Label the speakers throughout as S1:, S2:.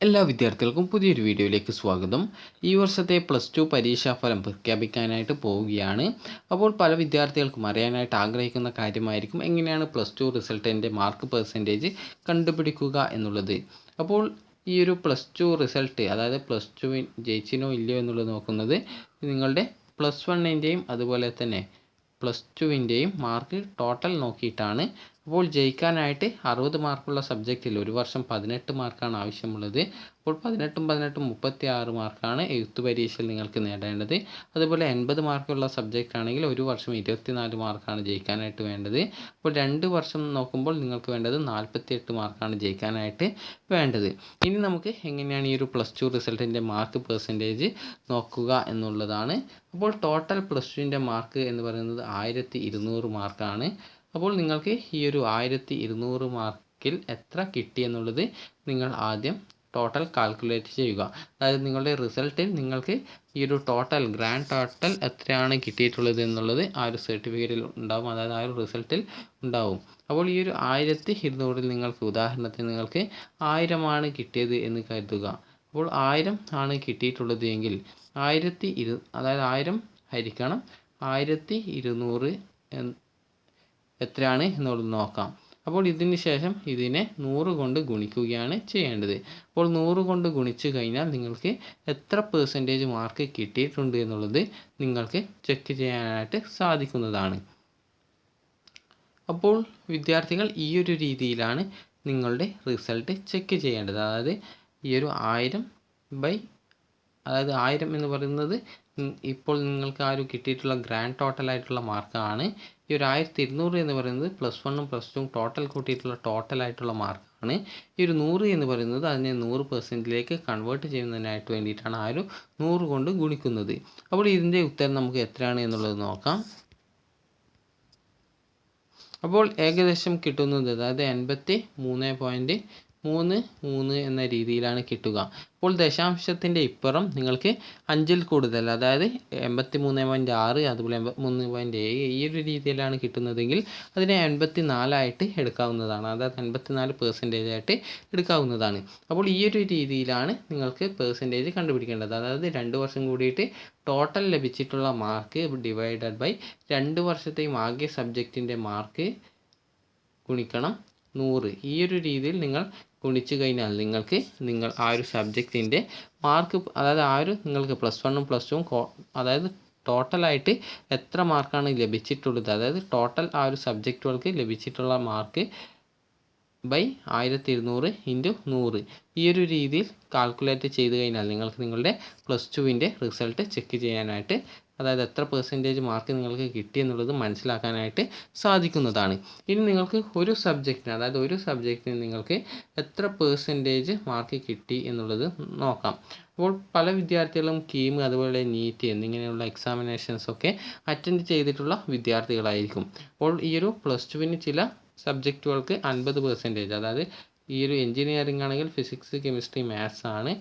S1: എല്ലാ വിദ്യാർത്ഥികൾക്കും പുതിയൊരു വീഡിയോയിലേക്ക് സ്വാഗതം. ഈ വർഷത്തെ +2 പരീക്ഷാഫലം പ്രഖ്യാപിക്കാനായിട്ട് പോവുകയാണ്. അപ്പോൾ പല വിദ്യാർത്ഥികൾക്കും അറിയാനായിട്ട് ആഗ്രഹിക്കുന്ന കാര്യമായിരിക്കും എങ്ങനെയാണ് +2 റിസൾട്ടിൻ്റെ മാർക്ക് പെർസെൻറ്റേജ് കണ്ടുപിടിക്കുക എന്നുള്ളത്. അപ്പോൾ ഈ ഒരു +2 റിസൾട്ട്, അതായത് +2 ജയിച്ചിനോ ഇല്ലയോ എന്നുള്ളത് നോക്കുന്നത് നിങ്ങളുടെ +1ൻ്റെയും അതുപോലെ തന്നെ +2ൻ്റെയും മാർക്ക് ടോട്ടൽ നോക്കിയിട്ടാണ്. അപ്പോൾ ജയിക്കാനായിട്ട് 60 മാർക്കുള്ള സബ്ജക്റ്റിൽ ഒരു വർഷം 18 മാർക്കാണ് ആവശ്യമുള്ളത്. അപ്പോൾ 18ഉം 36 മാർക്കാണ് എഴുത്ത് പരീക്ഷയിൽ നിങ്ങൾക്ക് നേടേണ്ടത്. അതുപോലെ 80 മാർക്കുള്ള സബ്ജക്റ്റ് ആണെങ്കിൽ ഒരു വർഷം 24 മാർക്കാണ് ജയിക്കാനായിട്ട് വേണ്ടത്. അപ്പോൾ 2 വർഷം നോക്കുമ്പോൾ നിങ്ങൾക്ക് വേണ്ടത് 48 മാർക്കാണ് ജയിക്കാനായിട്ട് വേണ്ടത്. ഇനി നമുക്ക് എങ്ങനെയാണ് ഈ ഒരു +2 റിസൾട്ടിൻ്റെ മാർക്ക് പെർസെൻറ്റേജ് നോക്കുക എന്നുള്ളതാണ്. അപ്പോൾ ടോട്ടൽ +2ൻ്റെ മാർക്ക് എന്ന് പറയുന്നത് 1200 മാർക്കാണ്. അപ്പോൾ നിങ്ങൾക്ക് ഈ ഒരു 1200 മാർക്കിൽ എത്ര കിട്ടി എന്നുള്ളത് നിങ്ങൾ ആദ്യം ടോട്ടൽ കാൽക്കുലേറ്റ് ചെയ്യുക. അതായത് നിങ്ങളുടെ റിസൾട്ടിൽ നിങ്ങൾക്ക് ഈ ഒരു ടോട്ടൽ ഗ്രാൻഡ് ടോട്ടൽ എത്രയാണ് കിട്ടിയിട്ടുള്ളത് എന്നുള്ളത് ആ ഒരു സർട്ടിഫിക്കറ്റിൽ ഉണ്ടാവും, അതായത് ആ ഒരു റിസൾട്ടിൽ ഉണ്ടാവും. അപ്പോൾ ഈ ഒരു 1200ൽ നിങ്ങൾക്ക് ഉദാഹരണത്തിന് നിങ്ങൾക്ക് 1000 ആണ് കിട്ടിയത് എന്ന് കരുതുക. അപ്പോൾ 1000 ആണ് കിട്ടിയിട്ടുള്ളത് എങ്കിൽ അതായത് 1000 ഹരിക്കണം 1200 എത്രയാണ് എന്നുള്ളത് നോക്കാം. അപ്പോൾ ഇതിന് ശേഷം ഇതിനെ 100 കൊണ്ട് ഗുണിക്കുകയാണ് ചെയ്യേണ്ടത്. അപ്പോൾ 100 കൊണ്ട് ഗുണിച്ചു കഴിഞ്ഞാൽ നിങ്ങൾക്ക് എത്ര പെർസെൻറ്റേജ് മാർക്ക് കിട്ടിയിട്ടുണ്ട് എന്നുള്ളത് നിങ്ങൾക്ക് ചെക്ക് ചെയ്യാനായിട്ട് സാധിക്കുന്നതാണ്. അപ്പോൾ വിദ്യാർത്ഥികൾ ഈ ഒരു രീതിയിലാണ് നിങ്ങളുടെ റിസൾട്ട് ചെക്ക് ചെയ്യേണ്ടത്. അതായത് ഈ ഒരു 1000 എന്ന് പറയുന്നത് ഇപ്പോൾ നിങ്ങൾക്ക് ആ ഒരു കിട്ടിയിട്ടുള്ള ഗ്രാൻഡ് ടോട്ടലായിട്ടുള്ള മാർക്കാണ്. ഈ ഒരു 1200 എന്ന് പറയുന്നത് +1ഉം +2ഉം ടോട്ടൽ കൂട്ടിയിട്ടുള്ള ടോട്ടലായിട്ടുള്ള മാർക്കാണ്. ഈ ഒരു 100 എന്ന് പറയുന്നത് അതിനെ 100%ലേക്ക് കൺവേർട്ട് ചെയ്യുന്നതിനായിട്ട് വേണ്ടിയിട്ടാണ് ആ ഒരു 100 കൊണ്ട് ഗുണിക്കുന്നത്. അപ്പോൾ ഇതിൻ്റെ ഉത്തരം നമുക്ക് എത്രയാണ് എന്നുള്ളത് നോക്കാം. അപ്പോൾ ഏകദേശം കിട്ടുന്നത് അതായത് 83.33 എന്ന രീതിയിലാണ് കിട്ടുക. അപ്പോൾ ദശാംശത്തിൻ്റെ ഇപ്പുറം നിങ്ങൾക്ക് 5ൽ കൂടുതൽ, അതായത് 83.6 അതുപോലെ 83.7 ഈ ഒരു രീതിയിലാണ് കിട്ടുന്നതെങ്കിൽ അതിനെ 84 എടുക്കാവുന്നതാണ്, അതായത് 84% ആയിട്ട് എടുക്കാവുന്നതാണ്. അപ്പോൾ ഈ ഒരു രീതിയിലാണ് നിങ്ങൾക്ക് പെർസെൻറ്റേജ് കണ്ടുപിടിക്കേണ്ടത്. അതായത് 2 വർഷം കൂടിയിട്ട് ടോട്ടൽ ലഭിച്ചിട്ടുള്ള മാർക്ക് ഡിവൈഡഡ് ബൈ 2 വർഷത്തെയും ആകെ സബ്ജക്റ്റിൻ്റെ മാർക്ക് ഗുണിക്കണം 100. ഈ ഒരു രീതിയിൽ നിങ്ങൾ ഗുണിച്ചു കഴിഞ്ഞാൽ നിങ്ങൾ ആ ഒരു സബ്ജക്റ്റിൻ്റെ മാർക്ക്, അതായത് ആ ഒരു നിങ്ങൾക്ക് +1ഉം +2ഉം അതായത് ടോട്ടലായിട്ട് എത്ര മാർക്കാണ് ലഭിച്ചിട്ടുള്ളത്, അതായത് ടോട്ടൽ ആ ഒരു സബ്ജക്റ്റുകൾക്ക് ലഭിച്ചിട്ടുള്ള മാർക്ക് ബൈ 1200 × 100 ഈ ഒരു രീതിയിൽ കാൽക്കുലേറ്റ് ചെയ്ത് കഴിഞ്ഞാൽ നിങ്ങൾക്ക് നിങ്ങളുടെ +2ൻ്റെ റിസൾട്ട് ചെക്ക് ചെയ്യാനായിട്ട്, അതായത് എത്ര പെർസെൻറ്റേജ് മാർക്ക് നിങ്ങൾക്ക് കിട്ടി എന്നുള്ളത് മനസ്സിലാക്കാനായിട്ട് സാധിക്കുന്നതാണ്. ഇനി നിങ്ങൾക്ക് ഒരു സബ്ജക്റ്റിന് നിങ്ങൾക്ക് എത്ര പെർസെൻറ്റേജ് മാർക്ക് കിട്ടി എന്നുള്ളത് നോക്കാം. അപ്പോൾ പല വിദ്യാർത്ഥികളും കീം അതുപോലെ നീറ്റ് എന്നിങ്ങനെയുള്ള എക്സാമിനേഷൻസൊക്കെ അറ്റൻഡ് ചെയ്തിട്ടുള്ള വിദ്യാർത്ഥികളായിരിക്കും. അപ്പോൾ ഈ ഒരു +2ന് ചില സബ്ജക്റ്റുകൾക്ക് 50%, അതായത് ഈ ഒരു എഞ്ചിനീയറിംഗ് ആണെങ്കിൽ ഫിസിക്സ്, കെമിസ്ട്രി, മാത്സ് ആണ്.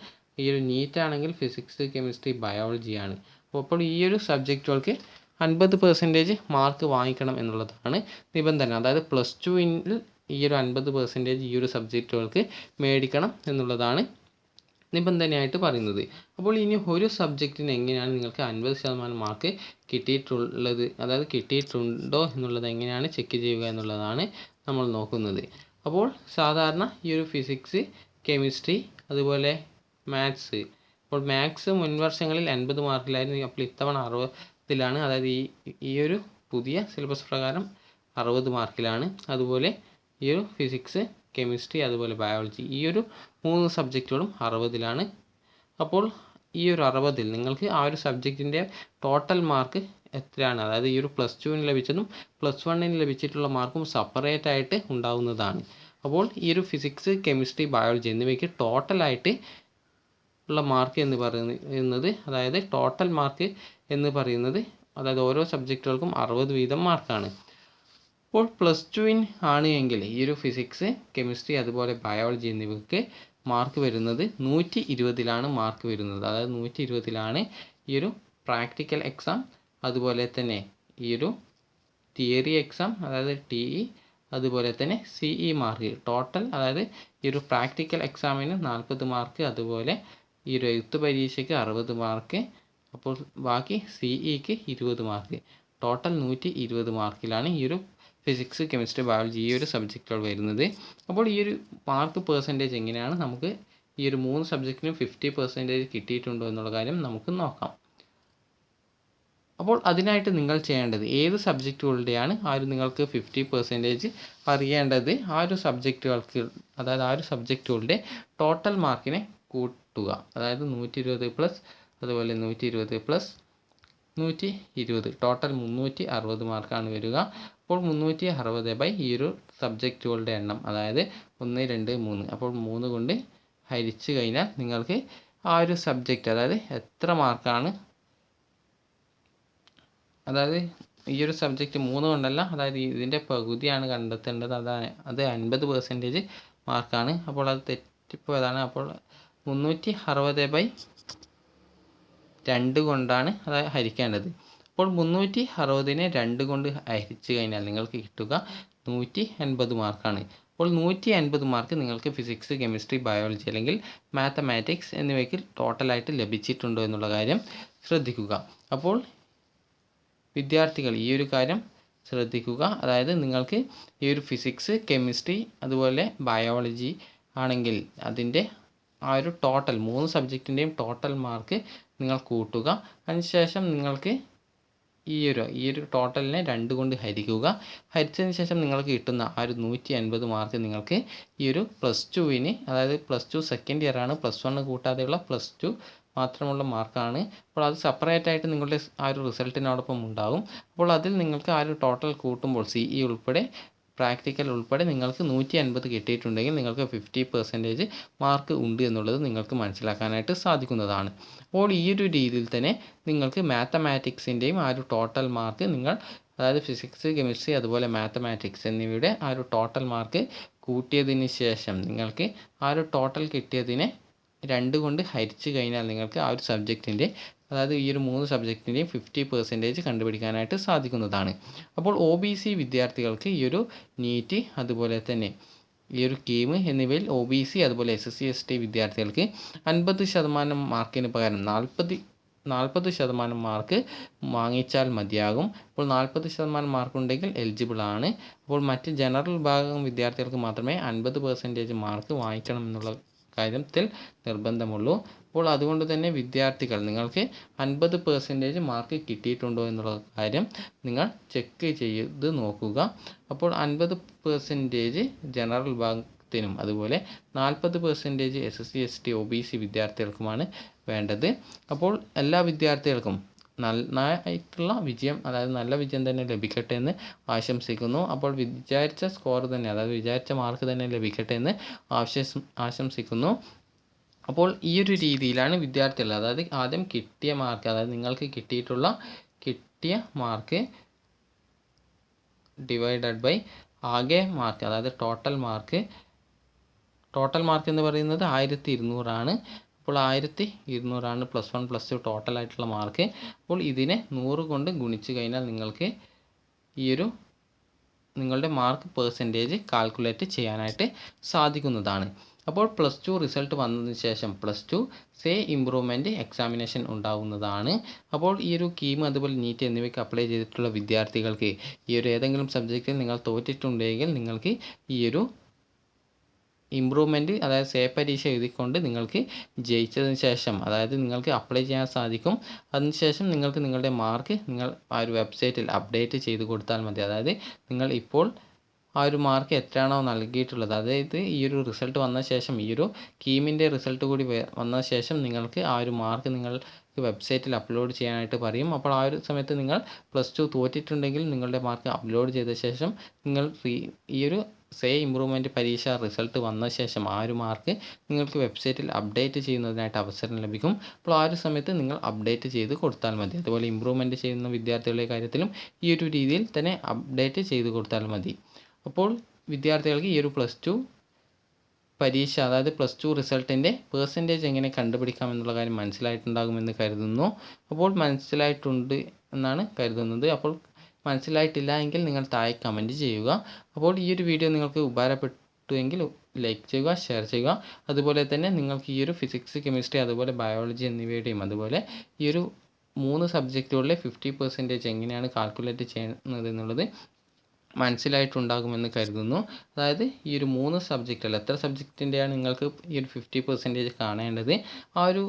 S1: ഈ ഒരു നീറ്റ് ആണെങ്കിൽ ഫിസിക്സ്, കെമിസ്ട്രി, ബയോളജി ആണ്. അപ്പോൾ ഈ ഒരു സബ്ജക്റ്റുകൾക്ക് 50% മാർക്ക് വാങ്ങിക്കണം എന്നുള്ളതാണ് നിബന്ധന. അതായത് +2ൽ ഈ ഒരു 50% ഈ ഒരു സബ്ജക്റ്റുകൾക്ക് മേടിക്കണം എന്നുള്ളതാണ് നിബന്ധനയായിട്ട് പറയുന്നത്. അപ്പോൾ ഇനി ഒരു സബ്ജക്റ്റിന് എങ്ങനെയാണ് നിങ്ങൾക്ക് 50% മാർക്ക് കിട്ടിയിട്ടുള്ളത്, അതായത് കിട്ടിയിട്ടുണ്ടോ എന്നുള്ളത് എങ്ങനെയാണ് ചെക്ക് ചെയ്യുക എന്നുള്ളതാണ് നമ്മൾ നോക്കുന്നത്. അപ്പോൾ സാധാരണ ഈ ഒരു ഫിസിക്സ്, കെമിസ്ട്രി അതുപോലെ മാത്സ്, അപ്പോൾ മാത്സ് മുൻ വർഷങ്ങളിൽ 80 മാർക്കിലായിരുന്നു. അപ്പോൾ ഇത്തവണ 60ലാണ്, അതായത് ഈ ഒരു പുതിയ സിലബസ് പ്രകാരം 60 മാർക്കിലാണ്. അതുപോലെ ഈ ഒരു ഫിസിക്സ്, കെമിസ്ട്രി അതുപോലെ ബയോളജി ഈ ഒരു 3 സബ്ജക്റ്റുകളും 60ലാണ്. അപ്പോൾ ഈ ഒരു 60ൽ നിങ്ങൾക്ക് ആ ഒരു സബ്ജക്റ്റിൻ്റെ ടോട്ടൽ മാർക്ക് എത്രയാണ്, അതായത് ഈ ഒരു +2ന് ലഭിച്ചതും +1ന് ലഭിച്ചിട്ടുള്ള മാർക്കും സെപ്പറേറ്റ് ആയിട്ട് ഉണ്ടാവുന്നതാണ്. അപ്പോൾ ഈ ഒരു ഫിസിക്സ്, കെമിസ്ട്രി, ബയോളജി എന്നിവയ്ക്ക് ടോട്ടലായിട്ട് ഉള്ള മാർക്ക് എന്ന് പറയുന്നത്, അതായത് ടോട്ടൽ മാർക്ക് എന്ന് പറയുന്നത്, അതായത് ഓരോ സബ്ജക്റ്റുകൾക്കും 60 വീതം മാർക്കാണ്. അപ്പോൾ +2 ആണ് എങ്കിൽ ഈ ഒരു ഫിസിക്സ്, കെമിസ്ട്രി അതുപോലെ ബയോളജി എന്നിവയ്ക്ക് മാർക്ക് വരുന്നത് 120ലാണ് മാർക്ക് വരുന്നത്. അതായത് 120ലാണ് ഈ ഒരു പ്രാക്ടിക്കൽ എക്സാം, അതുപോലെ തന്നെ ഈ ഒരു തിയറി എക്സാം, അതായത് TE അതുപോലെ തന്നെ CE മാർക്ക് ടോട്ടൽ, അതായത് ഈ ഒരു പ്രാക്ടിക്കൽ എക്സാമിന് 40 മാർക്ക്, അതുപോലെ ഈ ഒരു എഴുത്ത് പരീക്ഷയ്ക്ക് 60 മാർക്ക്. അപ്പോൾ ബാക്കി CEക്ക് 20 മാർക്ക്. ടോട്ടൽ 120 മാർക്കിലാണ് ഈ ഒരു ഫിസിക്സ്, കെമിസ്ട്രി, ബയോളജി ഈ ഒരു സബ്ജക്റ്റുകൾ വരുന്നത്. അപ്പോൾ ഈ ഒരു മാർക്ക് പെർസെൻറ്റേജ് എങ്ങനെയാണ് നമുക്ക് ഈ ഒരു 3 സബ്ജക്റ്റിനും 50% കിട്ടിയിട്ടുണ്ടോ എന്നുള്ള കാര്യം നമുക്ക് നോക്കാം. അപ്പോൾ അതിനായിട്ട് നിങ്ങൾ ചെയ്യേണ്ടത് ഏത് സബ്ജക്റ്റുകളുടെയാണ് നിങ്ങൾക്ക് 50% അറിയേണ്ടത്, ആ ഒരു സബ്ജക്റ്റുകൾക്ക്, അതായത് ആ ഒരു സബ്ജക്റ്റുകളുടെ ടോട്ടൽ മാർക്കിനെ കൂട്ടുക. അതായത് 120 പ്ലസ് അതുപോലെ 120 പ്ലസ് 120 ടോട്ടൽ 360 മാർക്കാണ് വരിക. അപ്പോൾ 360 ഈ ഒരു സബ്ജക്റ്റുകളുടെ എണ്ണം, അതായത് 1, 2, 3, അപ്പോൾ 3 കൊണ്ട് ഹരിച്ചു കഴിഞ്ഞാൽ നിങ്ങൾക്ക് ആ ഒരു സബ്ജക്റ്റ്, അതായത് എത്ര മാർക്കാണ്, അതായത് ഈ ഒരു സബ്ജക്റ്റ് 3 കൊണ്ടല്ല, അതായത് ഇതിൻ്റെ പകുതിയാണ് കണ്ടെത്തേണ്ടത്. അത് 50% മാർക്കാണ്. അപ്പോൾ അത് തെറ്റിപ്പോയതാണ്. അപ്പോൾ 360/2 കൊണ്ടാണ് അതായത് ഹരിക്കേണ്ടത്. അപ്പോൾ 360നെ 2 കൊണ്ട് ഹരിച്ചു കഴിഞ്ഞാൽ നിങ്ങൾക്ക് കിട്ടുക 180 മാർക്കാണ്. അപ്പോൾ 180 മാർക്ക് നിങ്ങൾക്ക് ഫിസിക്സ്, കെമിസ്ട്രി, ബയോളജി അല്ലെങ്കിൽ മാത്തമാറ്റിക്സ് എന്നിവയ്ക്ക് ടോട്ടലായിട്ട് ലഭിച്ചിട്ടുണ്ടോ എന്നുള്ള കാര്യം ശ്രദ്ധിക്കുക. അപ്പോൾ വിദ്യാർത്ഥികൾ ഈ ഒരു കാര്യം ശ്രദ്ധിക്കുക. അതായത് നിങ്ങൾക്ക് ഈ ഒരു ഫിസിക്സ്, കെമിസ്ട്രി അതുപോലെ ബയോളജി ആണെങ്കിൽ അതിൻ്റെ ആ ഒരു ടോട്ടൽ 3 സബ്ജക്റ്റിൻ്റെയും ടോട്ടൽ മാർക്ക് നിങ്ങൾ കൂട്ടുക. അതിനുശേഷം നിങ്ങൾക്ക് ഈ ഒരു ടോട്ടലിനെ 2 കൊണ്ട് ഹരിക്കുക. ഹരിച്ചതിന് ശേഷം നിങ്ങൾക്ക് കിട്ടുന്ന ആ ഒരു 180 മാർക്ക് നിങ്ങൾക്ക് ഈ ഒരു +2വിന്, അതായത് +2 സെക്കൻഡ് ഇയർ ആണ്, +1 കൂട്ടാതെയുള്ള +2 മാത്രമുള്ള മാർക്കാണ്. അപ്പോൾ അത് സെപ്പറേറ്റ് ആയിട്ട് നിങ്ങളുടെ ആ ഒരു റിസൾട്ടിനോടൊപ്പം ഉണ്ടാകും. അപ്പോൾ അതിൽ നിങ്ങൾക്ക് ആ ഒരു ടോട്ടൽ കൂട്ടുമ്പോൾ CE ഉൾപ്പെടെ പ്രാക്ടിക്കൽ ഉൾപ്പെടെ നിങ്ങൾക്ക് 180 കിട്ടിയിട്ടുണ്ടെങ്കിൽ നിങ്ങൾക്ക് 50% മാർക്ക് ഉണ്ട് എന്നുള്ളത് നിങ്ങൾക്ക് മനസ്സിലാക്കാനായിട്ട് സാധിക്കുന്നതാണ്. അപ്പോൾ ഈ ഒരു രീതിയിൽ തന്നെ നിങ്ങൾക്ക് മാത്തമാറ്റിക്സിൻ്റെയും ആ ഒരു ടോട്ടൽ മാർക്ക് നിങ്ങൾ, അതായത് ഫിസിക്സ്, കെമിസ്ട്രി അതുപോലെ മാത്തമാറ്റിക്സ് എന്നിവയുടെ ആ ഒരു ടോട്ടൽ മാർക്ക് കൂട്ടിയതിന് ശേഷം നിങ്ങൾക്ക് ആ ഒരു ടോട്ടൽ കിട്ടിയതിനെ 2 കൊണ്ട് ഹരിച്ചു കഴിഞ്ഞാൽ നിങ്ങൾക്ക് ആ ഒരു സബ്ജക്റ്റിൻ്റെ, അതായത് ഈ ഒരു 3 സബ്ജക്റ്റിൻ്റെയും 50% കണ്ടുപിടിക്കാനായിട്ട് സാധിക്കുന്നതാണ്. അപ്പോൾ OBC വിദ്യാർത്ഥികൾക്ക് ഈ ഒരു നീറ്റ് അതുപോലെ തന്നെ ഈ ഒരു കീം എന്നിവയിൽ OBC അതുപോലെ SC ST വിദ്യാർത്ഥികൾക്ക് 50% മാർക്കിന് പകരം 40% മാർക്ക് വാങ്ങിച്ചാൽ മതിയാകും. അപ്പോൾ 40% മാർക്ക് ഉണ്ടെങ്കിൽ എലിജിബിൾ ആണ്. അപ്പോൾ മറ്റ് ജനറൽ വിഭാഗം വിദ്യാർത്ഥികൾക്ക് മാത്രമേ 50% മാർക്ക് വാങ്ങിക്കണം എന്നുള്ള കാര്യത്തിൽ നിർബന്ധമുള്ളൂ. അപ്പോൾ അതുകൊണ്ട് തന്നെ വിദ്യാർത്ഥികൾ നിങ്ങൾക്ക് 50% മാർക്ക് കിട്ടിയിട്ടുണ്ടോ എന്നുള്ള കാര്യം നിങ്ങൾ ചെക്ക് ചെയ്ത് നോക്കുക. അപ്പോൾ 50% ജനറൽ വിഭാഗത്തിനും അതുപോലെ 40% SC ST OBC വിദ്യാർത്ഥികൾക്കുമാണ് വേണ്ടത്. അപ്പോൾ എല്ലാ വിദ്യാർത്ഥികൾക്കും നന്നായിട്ടുള്ള വിജയം, അതായത് നല്ല വിജയം തന്നെ ലഭിക്കട്ടെ എന്ന് ആശംസിക്കുന്നു. അപ്പോൾ വിചാരിച്ച സ്കോർ തന്നെ, അതായത് വിചാരിച്ച മാർക്ക് തന്നെ ലഭിക്കട്ടെ എന്ന് ആശംസിക്കുന്നു. അപ്പോൾ ഈ ഒരു രീതിയിലാണ് വിദ്യാർത്ഥികൾ, അതായത് ആദ്യം കിട്ടിയ മാർക്ക്, അതായത് നിങ്ങൾക്ക് കിട്ടിയ മാർക്ക് ഡിവൈഡഡ് ബൈ ആകെ മാർക്ക്, അതായത് ടോട്ടൽ മാർക്ക് എന്ന് പറയുന്നത് 1200 ആണ്. അപ്പോൾ 1200 ആണ് +1 +2 ടോട്ടൽ ആയിട്ടുള്ള മാർക്ക്. അപ്പോൾ ഇതിനെ 100 കൊണ്ട് ഗുണിച്ച് കഴിഞ്ഞാൽ നിങ്ങൾക്ക് ഈ ഒരു നിങ്ങളുടെ മാർക്ക് പെർസെൻറ്റേജ് കാൽക്കുലേറ്റ് ചെയ്യാനായിട്ട് സാധിക്കുന്നതാണ്. അപ്പോൾ +2 റിസൾട്ട് വന്നതിന് ശേഷം +2 സേ ഇംപ്രൂവ്മെൻറ്റ് എക്സാമിനേഷൻ ഉണ്ടാകുന്നതാണ്. അപ്പോൾ ഈ ഒരു കീം അതുപോലെ നീറ്റ് എന്നിവയ്ക്ക് അപ്ലൈ ചെയ്തിട്ടുള്ള വിദ്യാർത്ഥികൾക്ക് ഈ ഒരു ഏതെങ്കിലും സബ്ജക്റ്റിൽ നിങ്ങൾ തോറ്റിട്ടുണ്ടെങ്കിൽ നിങ്ങൾക്ക് ഈ ഒരു ഇംപ്രൂവ്മെൻറ്റ്, അതായത് സേ പരീക്ഷ എഴുതിക്കൊണ്ട് നിങ്ങൾക്ക് ജയിച്ചതിന് ശേഷം, അതായത് നിങ്ങൾക്ക് അപ്ലൈ ചെയ്യാൻ സാധിക്കും. അതിനുശേഷം നിങ്ങൾക്ക് നിങ്ങളുടെ മാർക്ക് നിങ്ങൾ ആ ഒരു വെബ്സൈറ്റിൽ അപ്ഡേറ്റ് ചെയ്ത് കൊടുത്താൽ മതി. അതായത് നിങ്ങൾ ഇപ്പോൾ ആ ഒരു മാർക്ക് എത്രയാണോ നൽകിയിട്ടുള്ളത്, അതായത് ഈ ഒരു റിസൾട്ട് വന്ന ശേഷം, ഈ ഒരു കീമിൻ്റെ റിസൾട്ട് കൂടി വന്ന ശേഷം നിങ്ങൾക്ക് ആ ഒരു മാർക്ക് നിങ്ങൾക്ക് വെബ്സൈറ്റിൽ അപ്ലോഡ് ചെയ്യാനായിട്ട് പറയും. അപ്പോൾ ആ ഒരു സമയത്ത് നിങ്ങൾ +2 തോറ്റിട്ടുണ്ടെങ്കിൽ നിങ്ങളുടെ മാർക്ക് അപ്ലോഡ് ചെയ്ത ശേഷം നിങ്ങൾ ഈ ഒരു സേ ഇംപ്രൂവ്മെൻറ്റ് പരീക്ഷ റിസൾട്ട് വന്ന ശേഷം ആ ഒരു മാർക്ക് നിങ്ങൾക്ക് വെബ്സൈറ്റിൽ അപ്ഡേറ്റ് ചെയ്യുന്നതിനായിട്ട് അവസരം ലഭിക്കും. അപ്പോൾ ആ ഒരു സമയത്ത് നിങ്ങൾ അപ്ഡേറ്റ് ചെയ്ത് കൊടുത്താൽ മതി. അതുപോലെ ഇംപ്രൂവ്മെൻറ്റ് ചെയ്യുന്ന വിദ്യാർത്ഥികളുടെ കാര്യത്തിലും ഈ ഒരു രീതിയിൽ തന്നെ അപ്ഡേറ്റ് ചെയ്ത് കൊടുത്താൽ മതി. അപ്പോൾ വിദ്യാർത്ഥികൾക്ക് ഈ ഒരു +2 പരീക്ഷ, അതായത് +2 റിസൾട്ടിൻ്റെ പെർസെൻറ്റേജ് എങ്ങനെ കണ്ടുപിടിക്കാം എന്നുള്ള കാര്യം മനസ്സിലായിട്ടുണ്ടാകുമെന്ന് കരുതുന്നു. അപ്പോൾ മനസ്സിലായിട്ടുണ്ട് എന്നാണ് കരുതുന്നത്. അപ്പോൾ മനസ്സിലായിട്ടില്ല എങ്കിൽ നിങ്ങൾ താഴെ കമൻറ്റ് ചെയ്യുക. അപ്പോൾ ഈ ഒരു വീഡിയോ നിങ്ങൾക്ക് ഉപകാരപ്പെട്ടു ഉപകാരപ്പെട്ടുവെങ്കിൽ ലൈക്ക് ചെയ്യുക, ഷെയർ ചെയ്യുക. അതുപോലെ തന്നെ നിങ്ങൾക്ക് ഈ ഒരു ഫിസിക്സ്, കെമിസ്ട്രി, അതുപോലെ ബയോളജി എന്നിവയുടെയും അതുപോലെ ഈ ഒരു 3 സബ്ജക്റ്റുകളിലെ 50% എങ്ങനെയാണ് കാൽക്കുലേറ്റ് ചെയ്യുന്നത് എന്നുള്ളത് മനസ്സിലായിട്ടുണ്ടാകുമെന്ന് കരുതുന്നു. അതായത് ഈ ഒരു 3 സബ്ജക്റ്റുകൾ, എത്ര സബ്ജക്റ്റിൻ്റെയാണ് നിങ്ങൾക്ക് ഈ ഒരു 50% കാണേണ്ടത്? ആ ഒരു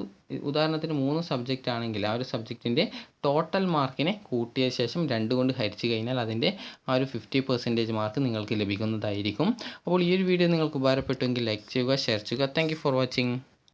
S1: ഉദാഹരണത്തിന് 3 സബ്ജക്റ്റ് ആണെങ്കിൽ ആ ഒരു സബ്ജക്റ്റിൻ്റെ ടോട്ടൽ മാർക്കിനെ കൂട്ടിയ ശേഷം 2 കൊണ്ട് ഹരിച്ചു കഴിഞ്ഞാൽ അതിൻ്റെ ആ ഒരു 50% മാർക്ക് നിങ്ങൾക്ക് ലഭിക്കുന്നതായിരിക്കും. അപ്പോൾ ഈ ഒരു വീഡിയോ നിങ്ങൾക്ക് ഉപകാരപ്പെട്ടുവെങ്കിൽ ലൈക്ക് ചെയ്യുക, ഷെയർ ചെയ്യുക. Thank you for watching.